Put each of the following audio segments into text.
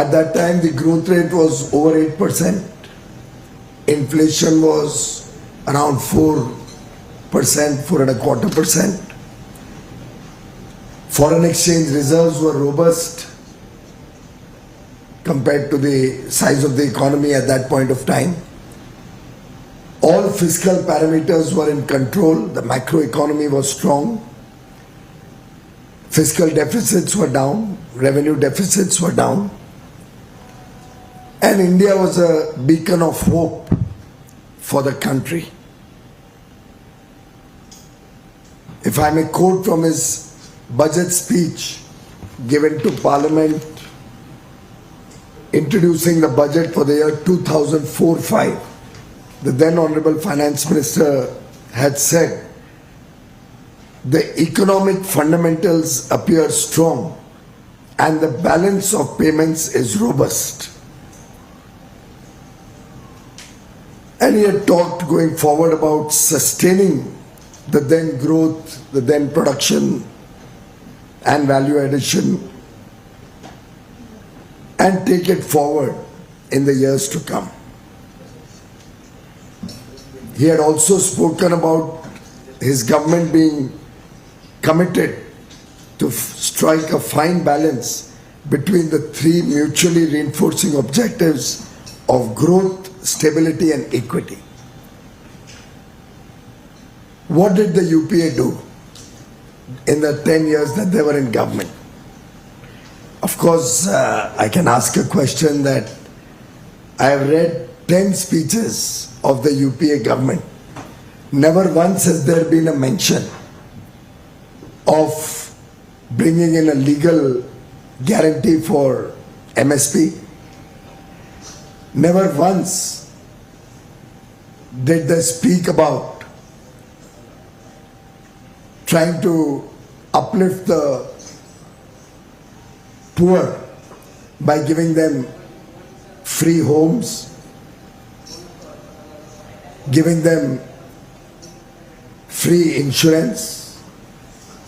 At that time, the growth rate was over 8%. Inflation was around 4%, 4.25%. Foreign exchange reserves were robust compared to the size of the economy at that point of time. All fiscal parameters were in control. The macroeconomy was strong. Fiscal deficits were down. Revenue deficits were down. And India was a beacon of hope for the country. If I may quote from his budget speech given to Parliament introducing the budget for the year 2004-05, the then Honorable Finance Minister had said, the economic fundamentals appear strong and the balance of payments is robust. And he had talked going forward about sustaining the then growth, the then production and value addition, and take it forward in the years to come. He had also spoken about his government being committed to strike a fine balance between the three mutually reinforcing objectives of growth, stability and equity. What did the UPA do in the 10 years that they were in government? Of course, I can ask a question that I have read 10 speeches of the UPA government. Never once has there been a mention of bringing in a legal guarantee for MSP. Never once did they speak about trying to uplift the poor by giving them free homes, giving them free insurance,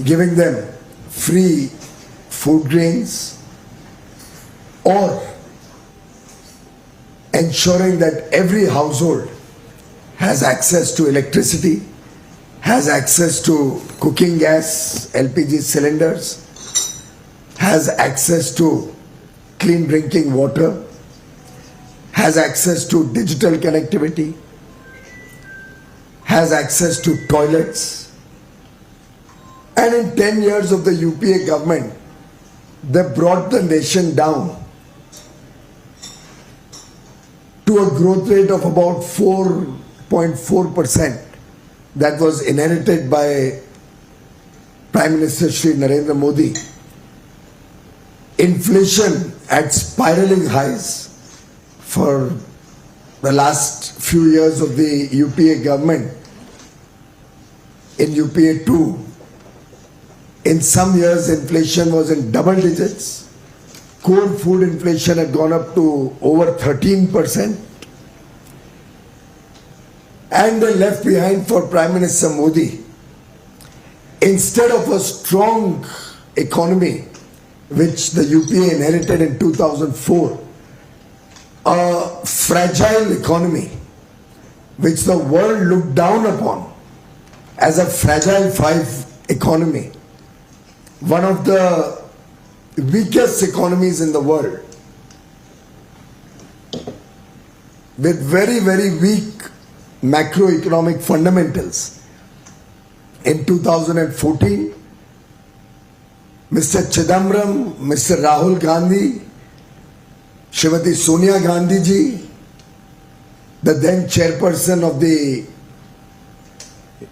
giving them free food grains, or ensuring that every household has access to electricity, has access to cooking gas, LPG cylinders, has access to clean drinking water, has access to digital connectivity, has access to toilets. And in 10 years of the UPA government, they brought the nation down to a growth rate of about 4.4% that was inherited by Prime Minister Shri Narendra Modi. Inflation at spiraling highs for the last few years of the UPA government. In UPA 2, in some years inflation was in double digits. Core food inflation had gone up to over 13%. And they left behind for Prime Minister Modi, instead of a strong economy, which the UPA inherited in 2004, a fragile economy, which the world looked down upon as a fragile five economy, one of the weakest economies in the world, with very, very weak macroeconomic fundamentals. In 2014, Mr. Chidambaram, Mr. Rahul Gandhi, Srimati Sonia Gandhi ji, the then chairperson of the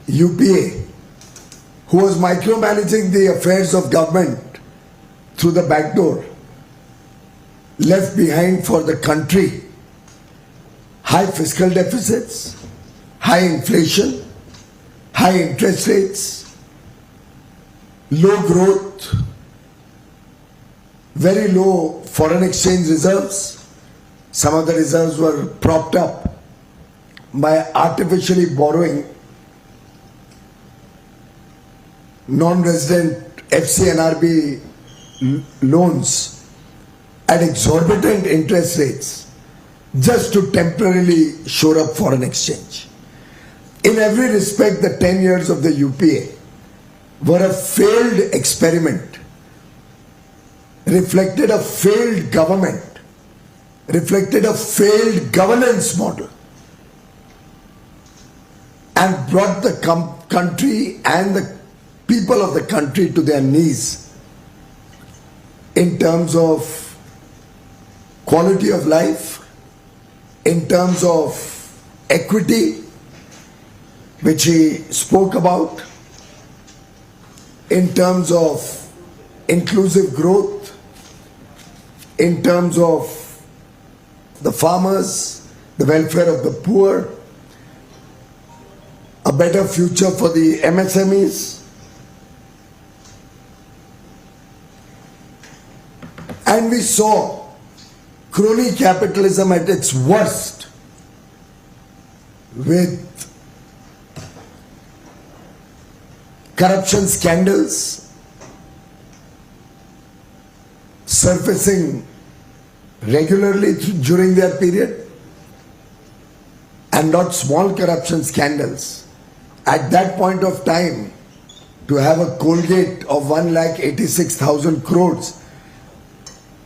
UPA, who was micromanaging the affairs of government through the back door, left behind for the country high fiscal deficits, high inflation, high interest rates, low growth, very low foreign exchange reserves. Some of the reserves were propped up by artificially borrowing non-resident FCNRB loans at exorbitant interest rates just to temporarily shore up foreign exchange. In every respect, the 10 years of the UPA were a failed experiment, reflected a failed government, reflected a failed governance model, and brought the country and the people of the country to their knees in terms of quality of life, in terms of equity, which he spoke about, in terms of inclusive growth, in terms of the farmers, the welfare of the poor, a better future for the MSMEs. And we saw crony capitalism at its worst, with corruption scandals surfacing regularly during their period, and not small corruption scandals. At that point of time, to have a Colgate of 1,86,000 crores,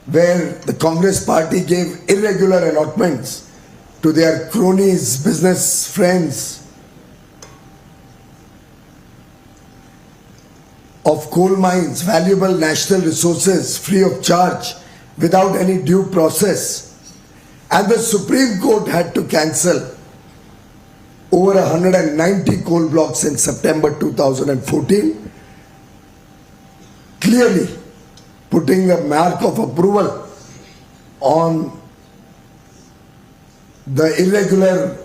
where the Congress party gave irregular allotments to their cronies, business friends, of coal mines, valuable national resources free of charge, without any due process. And the Supreme Court had to cancel over 190 coal blocks in September 2014, clearly putting the mark of approval on the irregular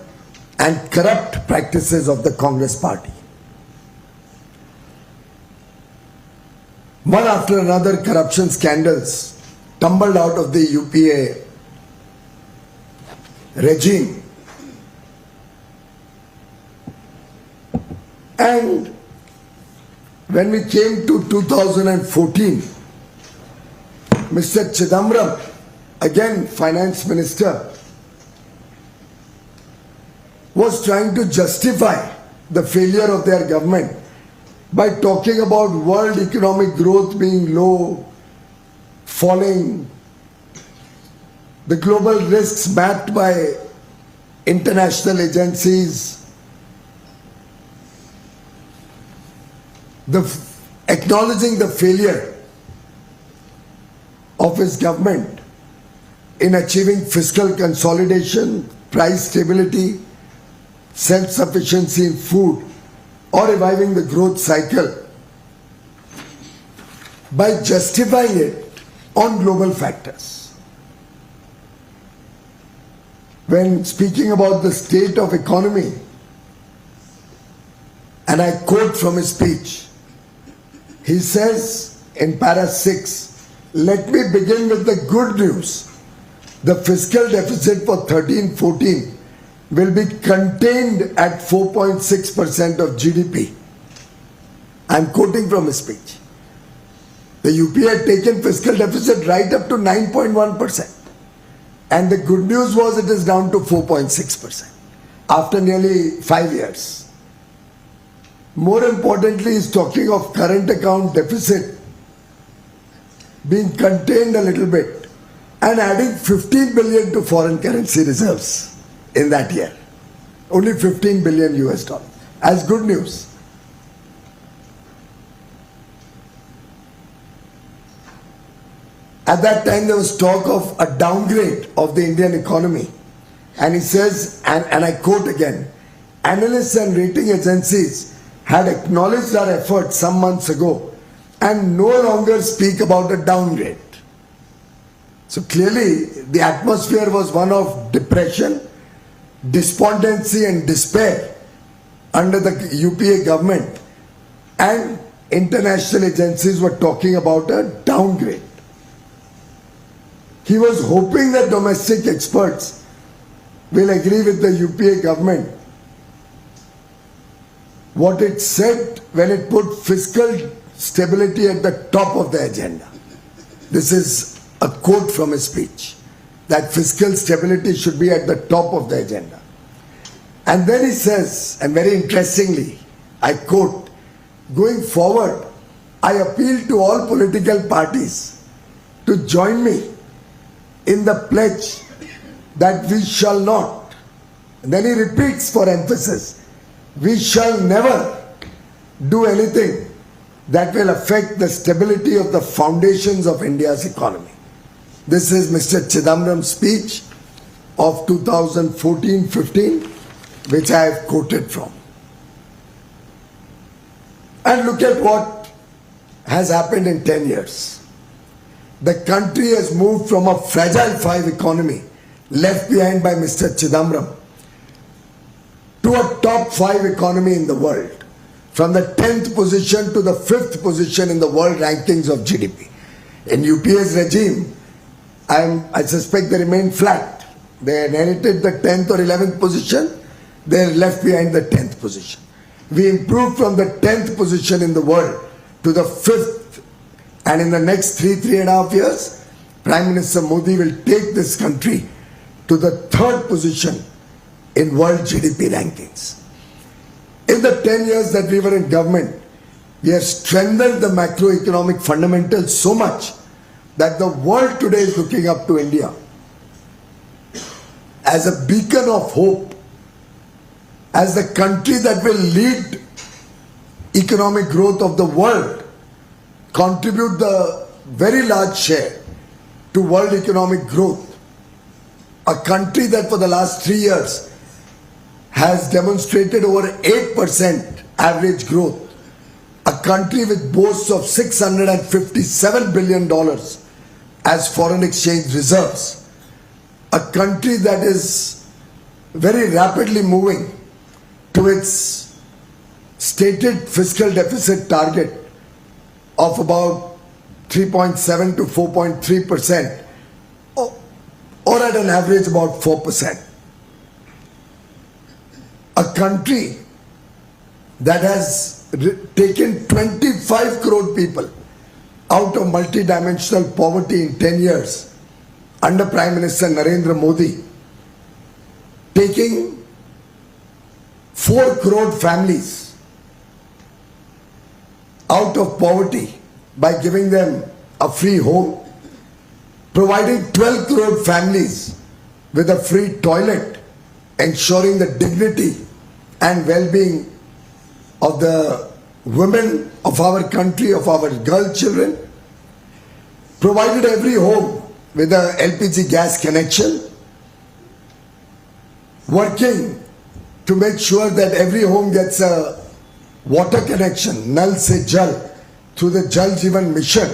and corrupt practices of the Congress party. One after another, corruption scandals tumbled out of the UPA regime. And when we came to 2014, Mr. Chidambaram, again finance minister, was trying to justify the failure of their government by talking about world economic growth being low, falling, the global risks mapped by international agencies, acknowledging the failure of his government in achieving fiscal consolidation, price stability, self-sufficiency in food, or reviving the growth cycle, by justifying it on global factors. When speaking about the state of economy, and I quote from his speech, he says in para 6, "Let me begin with the good news. The fiscal deficit for 13-14 will be contained at 4.6% of GDP. I'm quoting from his speech. The UP had taken fiscal deficit right up to 9.1%. And the good news was it is down to 4.6% after nearly 5 years. More importantly, he's talking of current account deficit being contained a little bit and adding 15 billion to foreign currency reserves in that year. Only 15 billion US dollars as good news. At that time there was talk of a downgrade of the Indian economy. And he says, and I quote again, "Analysts and rating agencies had acknowledged our efforts some months ago and no longer speak about a downgrade." So clearly the atmosphere was one of depression, despondency and despair under the UPA government, and international agencies were talking about a downgrade. He was hoping that domestic experts will agree with the UPA government what it said when it put fiscal stability at the top of the agenda. This is a quote from his speech that fiscal stability should be at the top of the agenda. And then he says, and very interestingly, I quote, "Going forward, I appeal to all political parties to join me in the pledge that we shall not," and then he repeats for emphasis, "we shall never do anything that will affect the stability of the foundations of India's economy." This is Mr. Chidambaram's speech of 2014-15, which I have quoted from. And look at what has happened in 10 years. The country has moved from a fragile five economy left behind by Mr. Chidambaram to a top five economy in the world, from the 10th position to the 5th position in the world rankings of GDP. In UPA's regime, I suspect they remained flat. They inherited the 10th or 11th position, they are left behind the 10th position. We improved from the 10th position in the world to the 5th, and in the next 3.5 years, Prime Minister Modi will take this country to the 3rd position in world GDP rankings. In the 10 years that we were in government, we have strengthened the macroeconomic fundamentals so much that the world today is looking up to India as a beacon of hope, as the country that will lead economic growth of the world, contribute the very large share to world economic growth. A country that for the last 3 years has demonstrated over 8% average growth. A country with boasts of $657 billion as foreign exchange reserves. A country that is very rapidly moving to its stated fiscal deficit target of about 3.7 to 4.3%, or at an average about 4%. A country that has taken 25 crore people out of multidimensional poverty in 10 years under Prime Minister Narendra Modi, taking 4 crore families out of poverty by giving them a free home, providing 12 crore families with a free toilet, ensuring the dignity and well-being of the women of our country, of our girl children, provided every home with a LPG gas connection, working to make sure that every home gets a water connection, Nal Se Jal, through the Jal Jeevan mission,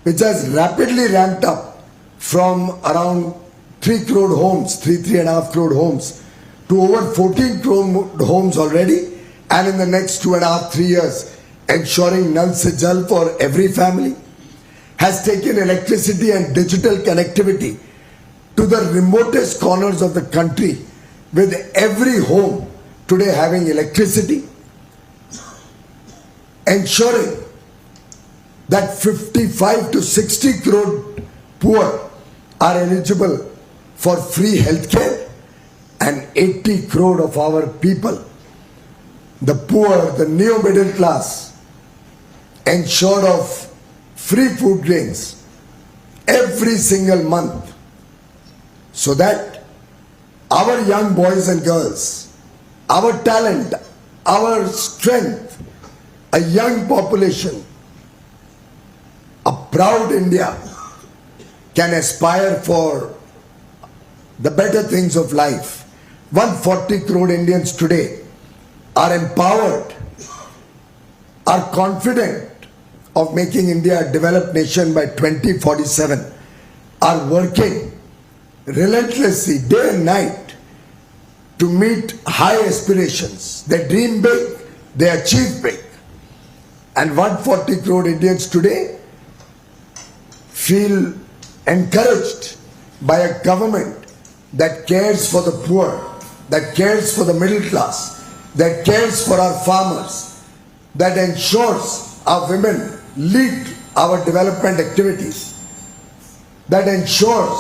which has rapidly ramped up from around 3 crore homes, 3.5 crore homes, to over 14 crore homes already, and in the next 2.5-3 years, ensuring Nal Se Jal for every family, has taken electricity and digital connectivity to the remotest corners of the country, with every home today having electricity, ensuring that 55 to 60 crore poor are eligible for free healthcare, and 80 crore of our people, the poor, the neo-middle class, ensured of free food grains every single month, so that our young boys and girls, our talent, our strength, a young population, a proud India can aspire for the better things of life. 140 crore Indians today are empowered, are confident of making India a developed nation by 2047, are working relentlessly day and night to meet high aspirations. They dream big, they achieve big. And 140 crore Indians today feel encouraged by a government that cares for the poor, that cares for the middle class, that cares for our farmers, that ensures our women lead our development activities. that ensures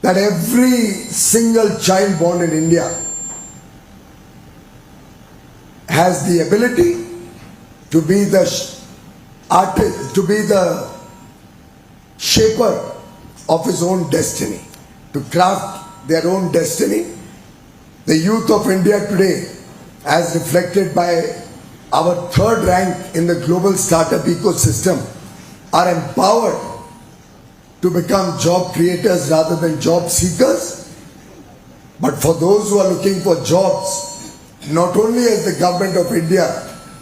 that every single child born in India has the ability to be the artist, to be the shaper of his own destiny, to craft their own destiny. The youth of India today, as reflected by our third rank in the global startup ecosystem, are empowered to become job creators rather than job seekers. But for those who are looking for jobs, not only has the government of India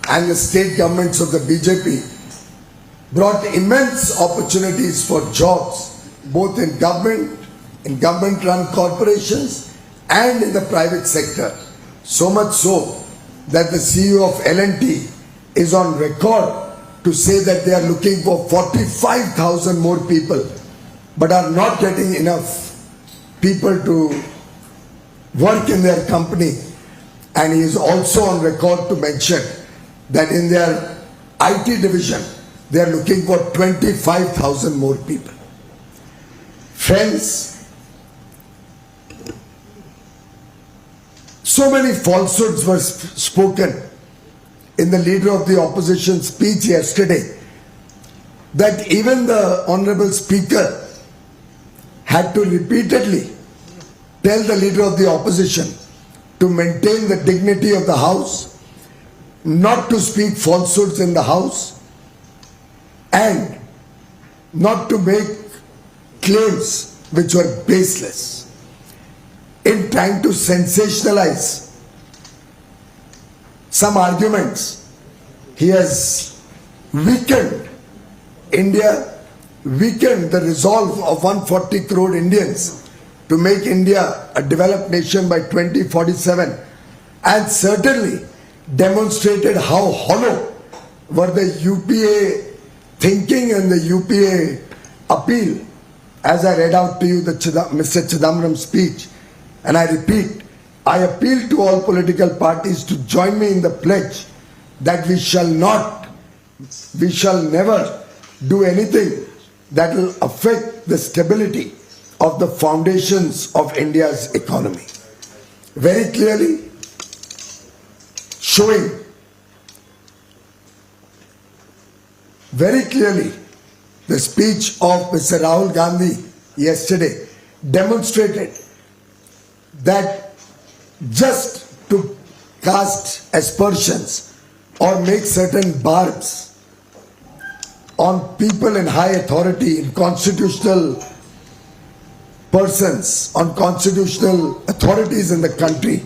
and the state governments of the BJP brought immense opportunities for jobs, both in government-run corporations and in the private sector. So much so that the CEO of L&T is on record to say that they are looking for 45,000 more people, but are not getting enough people to work in their company. And he is also on record to mention that in their IT division, they are looking for 25,000 more people. Friends, so many falsehoods were spoken in the leader of the opposition speech yesterday that even the Honorable Speaker had to repeatedly tell the leader of the opposition to maintain the dignity of the House, not to speak falsehoods in the House, and not to make claims which were baseless. In trying to sensationalize some arguments, he has weakened India, weakened the resolve of 140 crore Indians to make India a developed nation by 2047, and certainly demonstrated how hollow were the UPA thinking and the UPA appeal, as I read out to you the Mr. Chidambaram's speech. And I repeat, I appeal to all political parties to join me in the pledge that we shall never do anything that will affect the stability of the foundations of India's economy. Very clearly showing, the speech of Mr. Rahul Gandhi yesterday demonstrated that just to cast aspersions or make certain barbs on people in high authority, in constitutional persons, on constitutional authorities in the country,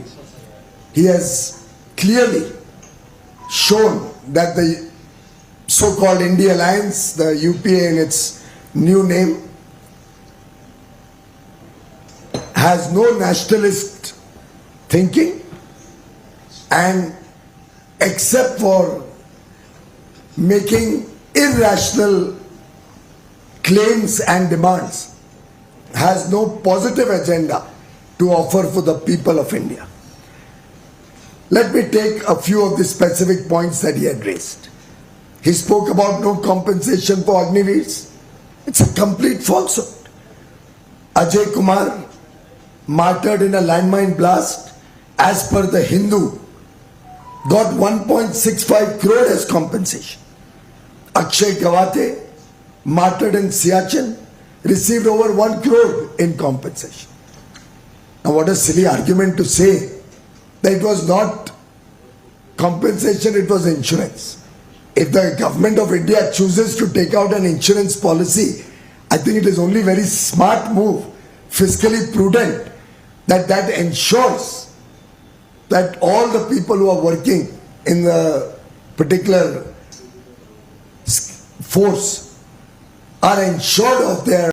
he has clearly shown that the so-called India Alliance, the UPA in its new name, has no nationalist thinking, and except for making irrational claims and demands, has no positive agenda to offer for the people of India. Let me take a few of the specific points that he had raised. He spoke about no compensation for Agniveers. It's a complete falsehood. Ajay Kumar, martyred in a landmine blast, as per the Hindu, got 1.65 crore as compensation. Akshay Gawate, martyred in Siachen, received over 1 crore in compensation. Now what a silly argument to say that it was not compensation, it was insurance. If the government of India chooses to take out an insurance policy, I think it is only very smart move, fiscally prudent, that ensures that all the people who are working in the particular force are ensured of their